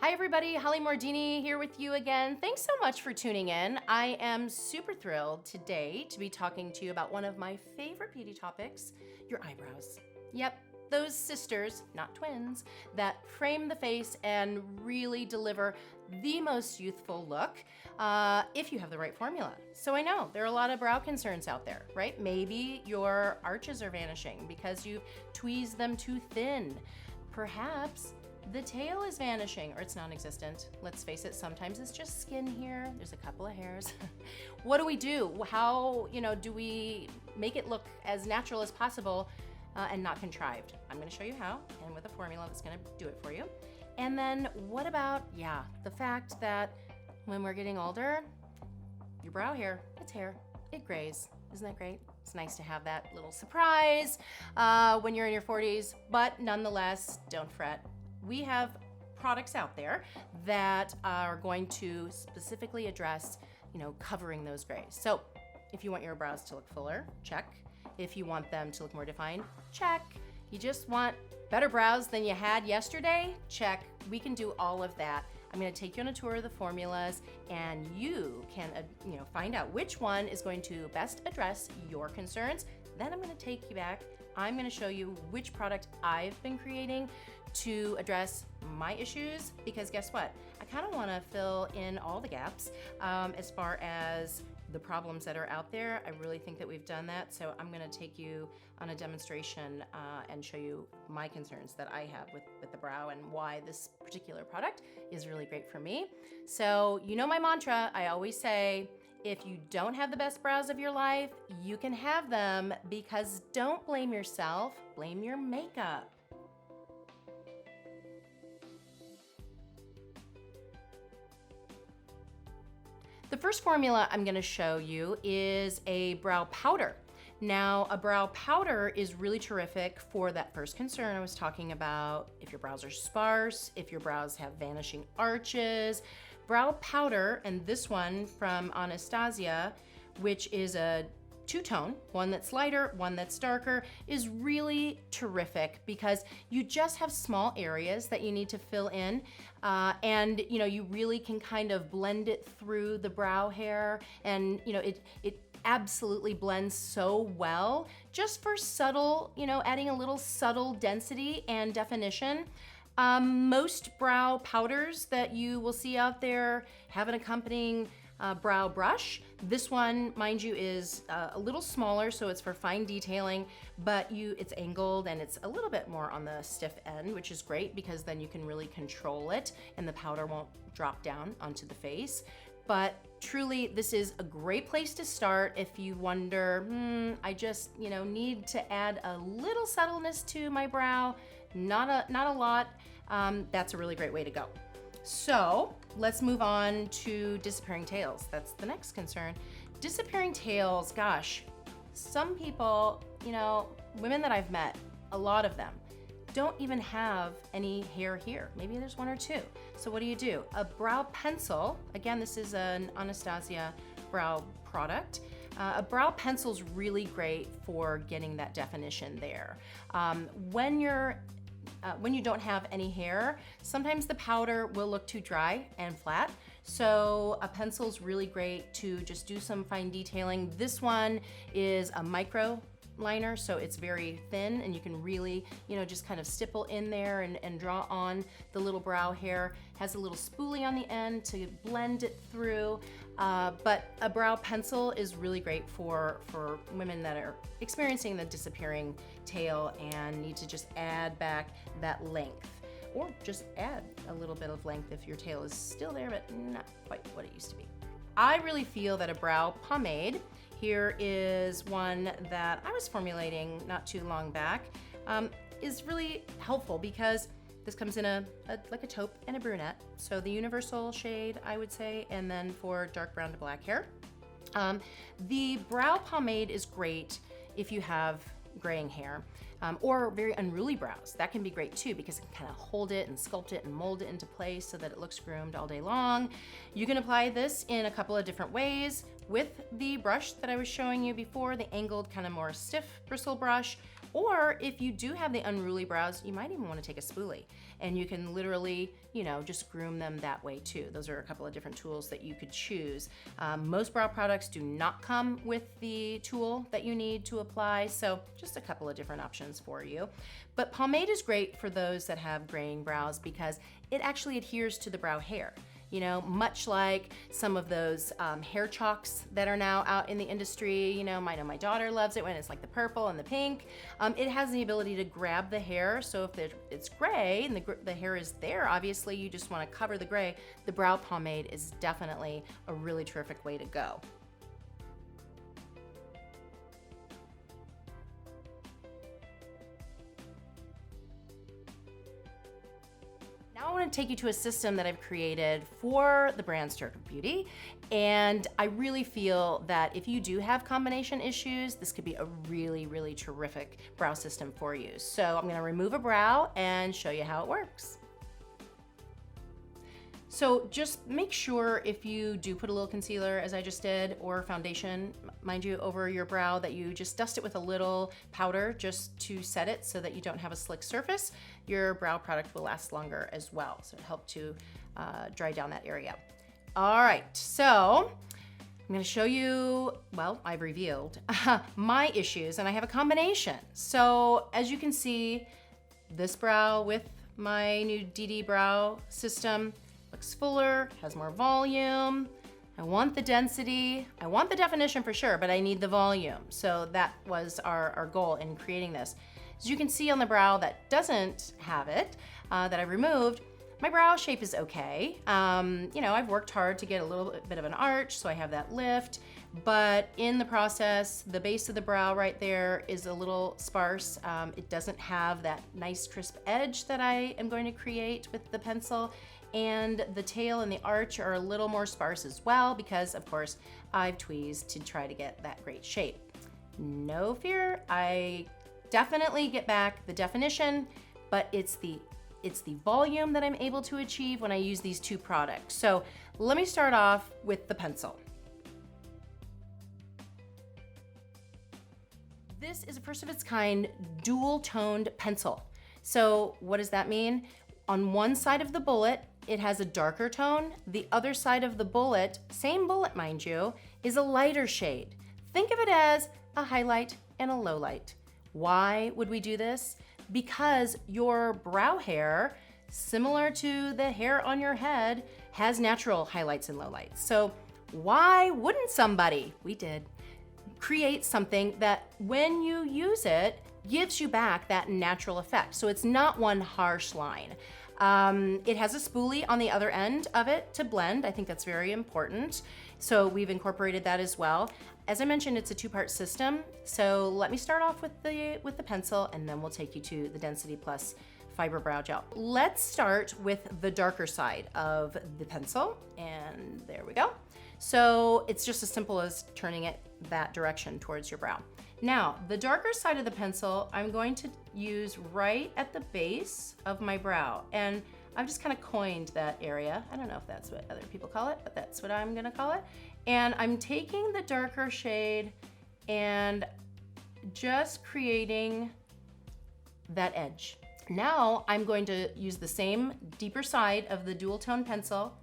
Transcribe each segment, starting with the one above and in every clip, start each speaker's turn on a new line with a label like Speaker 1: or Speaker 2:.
Speaker 1: Hi everybody, Holly Mordini here with you again. Thanks so much for tuning in. I am super thrilled today to be talking to you about one of my favorite beauty topics, your eyebrows. Yep, those sisters, not twins, that frame the face and really deliver the most youthful look if you have the right formula. So I know there are a lot of brow concerns out there, right? Maybe your arches are vanishing because you've tweezed them too thin. Perhaps the tail is vanishing or it's non-existent. Let's face it, sometimes it's just skin here. There's a couple of hairs. What do we do? How, do we make it look as natural as possible and not contrived? I'm gonna show you how, and with a formula that's gonna do it for you. And then what about, the fact that when we're getting older, your brow hair, it's hair, it grays. Isn't that great? It's nice to have that little surprise when you're in your 40s, but nonetheless, don't fret. We have products out there that are going to specifically address, covering those grays. So if you want your brows to look fuller, check. If you want them to look more defined, check. You just want better brows than you had yesterday, check. We can do all of that. I'm gonna take you on a tour of the formulas and you can find out which one is going to best address your concerns. Then I'm gonna take you back. I'm gonna show you which product I've been creating to address my issues, because guess what? I kind of want to fill in all the gaps as far as the problems that are out there. I really think that we've done that. So I'm going to take you on a demonstration and show you my concerns that I have with the brow and why this particular product is really great for me. So my mantra, I always say, if you don't have the best brows of your life, you can have them, because don't blame yourself, blame your makeup. The first formula I'm going to show you is a brow powder. Now, a brow powder is really terrific for that first concern I was talking about. If your brows are sparse, if your brows have vanishing arches, brow powder, and this one from Anastasia, which is a two-tone, one that's lighter, one that's darker, is really terrific because you just have small areas that you need to fill in, and you really can kind of blend it through the brow hair, and it absolutely blends so well, just for subtle, adding a little subtle density and definition. Most brow powders that you will see out there have an accompanying brow brush. This one, mind you, is a little smaller, so it's for fine detailing, but it's angled and it's a little bit more on the stiff end, which is great because then you can really control it and the powder won't drop down onto the face. But truly, this is a great place to start if you wonder, I just need to add a little subtleness to my brow, not a lot. That's a really great way to go. So let's move on to disappearing tails. That's the next concern. Disappearing tails, gosh, some people, women that I've met, a lot of them, don't even have any hair here. Maybe there's one or two. So what do? A brow pencil, again, this is an Anastasia brow product. A brow pencil is really great for getting that definition there. When you don't have any hair, sometimes the powder will look too dry and flat. So a pencil is really great to just do some fine detailing. This one is a micro liner, so it's very thin and you can really, just kind of stipple in there and draw on the little brow hair. Has a little spoolie on the end to blend it through. But a brow pencil is really great for women that are experiencing the disappearing tail and need to just add back that length, or just add a little bit of length if your tail is still there but not quite what it used to be. I really feel that a brow pomade, here is one that I was formulating not too long back, is really helpful because this comes in like a taupe and a brunette. So the universal shade, I would say, and then for dark brown to black hair. The brow pomade is great if you have graying hair or very unruly brows. That can be great too because it can kind of hold it and sculpt it and mold it into place so that it looks groomed all day long. You can apply this in a couple of different ways with the brush that I was showing you before, the angled kind of more stiff bristle brush, Or if you do have the unruly brows, you might even want to take a spoolie and you can literally, just groom them that way too. Those are a couple of different tools that you could choose. Most brow products do not come with the tool that you need to apply, so just a couple of different options for you. But pomade is great for those that have graying brows because it actually adheres to the brow hair. Much like some of those hair chalks that are now out in the industry. I know my daughter loves it when it's like the purple and the pink. It has the ability to grab the hair, so if it's gray and the hair is there, obviously you just want to cover the gray. The brow pomade is definitely a really terrific way to go. Now I want to take you to a system that I've created for the brand Sturk of Beauty, and I really feel that if you do have combination issues, this could be a really, really terrific brow system for you. So I'm going to remove a brow and show you how it works. So just make sure if you do put a little concealer, as I just did, or foundation, mind you, over your brow, that you just dust it with a little powder just to set it so that you don't have a slick surface. Your brow product will last longer as well, so it'll help to dry down that area. All right, so I'm gonna show you, well, I've revealed my issues, and I have a combination. So as you can see, this brow with my new DD brow system looks fuller, has more volume. I want the density, I want the definition for sure, but I need the volume. So that was our goal in creating this. As you can see on the brow that doesn't have it, that I removed, my brow shape is okay. I've worked hard to get a little bit of an arch, so I have that lift, but in the process, the base of the brow right there is a little sparse. It doesn't have that nice crisp edge that I am going to create with the pencil. And the tail and the arch are a little more sparse as well because, of course, I've tweezed to try to get that great shape. No fear, I definitely get back the definition, but it's the volume that I'm able to achieve when I use these two products. So let me start off with the pencil. This is a first of its kind dual toned pencil. So what does that mean? On one side of the bullet, it has a darker tone. The other side of the bullet, same bullet mind you, is a lighter shade. Think of it as a highlight and a low light. Why would we do this? Because your brow hair, similar to the hair on your head, has natural highlights and lowlights. So why wouldn't somebody, we did, create something that when you use it, gives you back that natural effect. So it's not one harsh line. It has a spoolie on the other end of it to blend. I think that's very important. So we've incorporated that as well. As I mentioned, it's a two-part system. So let me start off with the pencil, and then we'll take you to the Density Plus Fiber Brow Gel. Let's start with the darker side of the pencil, and there we go. So it's just as simple as turning it that direction towards your brow. Now, the darker side of the pencil, I'm going to use right at the base of my brow. And I've just kind of coined that area. I don't know if that's what other people call it, but that's what I'm gonna call it. And I'm taking the darker shade and just creating that edge. Now, I'm going to use the same deeper side of the dual tone pencil,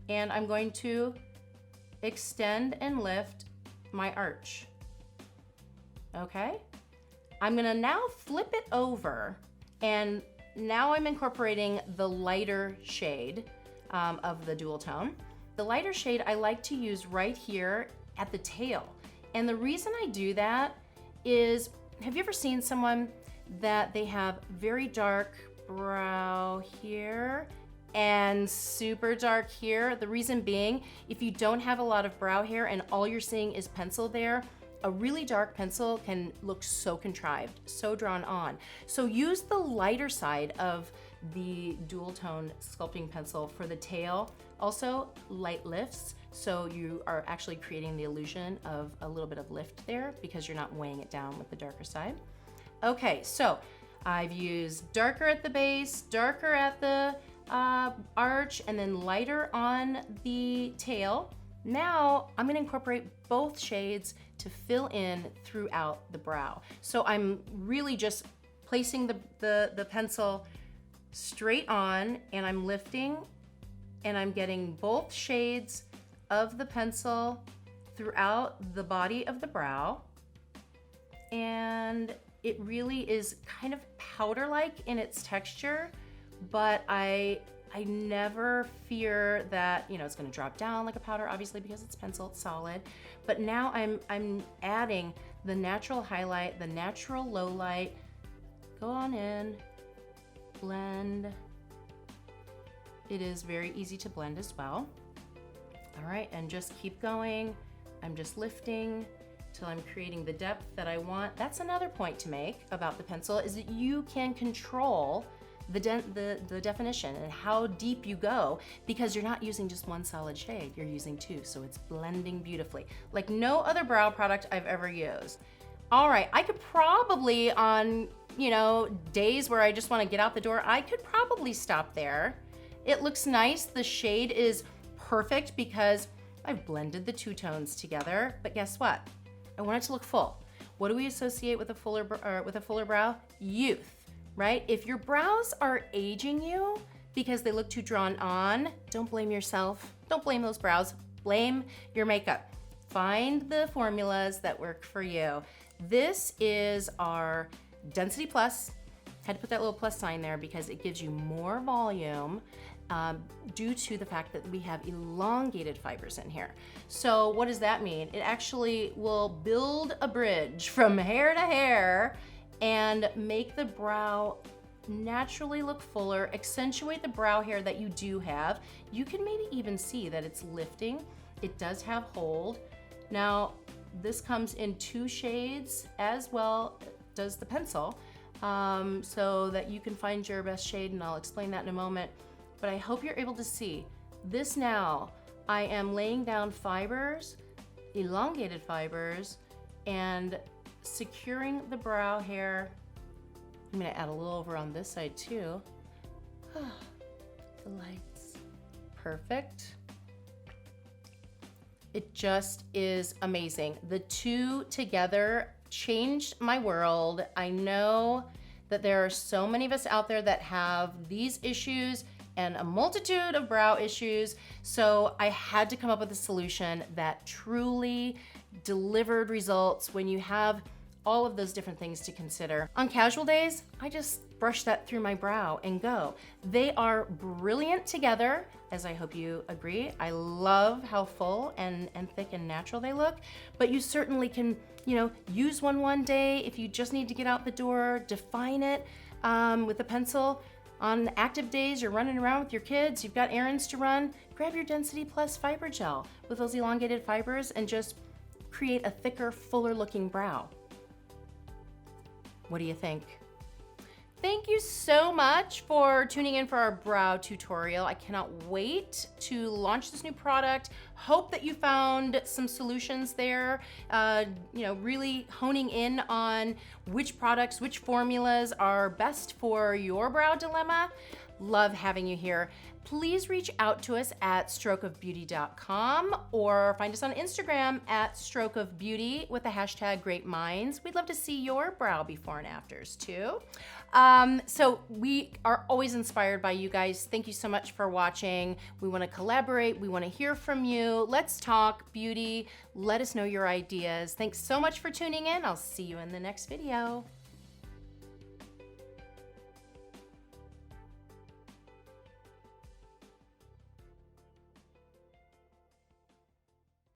Speaker 1: and I'm going to extend and lift my arch. Okay, I'm gonna now flip it over, and now I'm incorporating the lighter shade of the dual tone. The lighter shade I like to use right here at the tail. And the reason I do that is, have you ever seen someone that they have very dark brow here and super dark here? The reason being, if you don't have a lot of brow hair and all you're seeing is pencil there, a really dark pencil can look so contrived, so drawn on. So use the lighter side of the dual tone sculpting pencil for the tail. Also, light lifts, so you are actually creating the illusion of a little bit of lift there because you're not weighing it down with the darker side. Okay, so I've used darker at the base, darker at the arch, and then lighter on the tail. Now I'm gonna incorporate both shades to fill in throughout the brow. So I'm really just placing the pencil straight on, and I'm lifting, and I'm getting both shades of the pencil throughout the body of the brow. And it really is kind of powder-like in its texture, but I never fear that, you know, it's gonna drop down like a powder, obviously, because it's pencil, it's solid. But now I'm adding the natural highlight, the natural low light. Go on in, blend. It is very easy to blend as well. All right, and just keep going. I'm just lifting till I'm creating the depth that I want. That's another point to make about the pencil, is that you can control the definition and how deep you go, because you're not using just one solid shade, you're using two, so it's blending beautifully, like no other brow product I've ever used. All right, I could probably, on, you know, days where I just wanna get out the door, I could probably stop there. It looks nice, the shade is perfect because I've blended the two tones together, but guess what? I want it to look full. What do we associate with a fuller brow? Youth, right? If your brows are aging you because they look too drawn on, don't blame yourself. Don't blame those brows. Blame your makeup. Find the formulas that work for you. This is our Density Plus. Had to put that little plus sign there because it gives you more volume due to the fact that we have elongated fibers in here. So what does that mean? It actually will build a bridge from hair to hair and make the brow naturally look fuller, accentuate the brow hair that you do have. You can maybe even see that it's lifting. It does have hold. Now, this comes in two shades as well does the pencil, so that you can find your best shade, and I'll explain that in a moment. But I hope you're able to see this now. I am laying down fibers, elongated fibers, and securing the brow hair. I'm gonna add a little over on this side too. The lights, perfect. It just is amazing. The two together changed my world. I know that there are so many of us out there that have these issues and a multitude of brow issues. So I had to come up with a solution that truly delivered results when you have all of those different things to consider. On casual days, I just brush that through my brow and go. They are brilliant together, as I hope you agree. I love how full and thick and natural they look, but you certainly can, you know, use one day if you just need to get out the door, define it with a pencil. On active days, you're running around with your kids, you've got errands to run, grab your Density Plus Fiber Gel with those elongated fibers and just create a thicker, fuller looking brow. What do you think? Thank you so much for tuning in for our brow tutorial. I cannot wait to launch this new product. Hope that you found some solutions there, really honing in on which products, which formulas are best for your brow dilemma. Love having you here. Please reach out to us at strokeofbeauty.com or find us on Instagram at strokeofbeauty with the hashtag Great Minds. We'd love to see your brow before and afters too. So we are always inspired by you guys. Thank you so much for watching. We want to collaborate. We want to hear from you. Let's talk beauty. Let us know your ideas. Thanks so much for tuning in. I'll see you in the next video.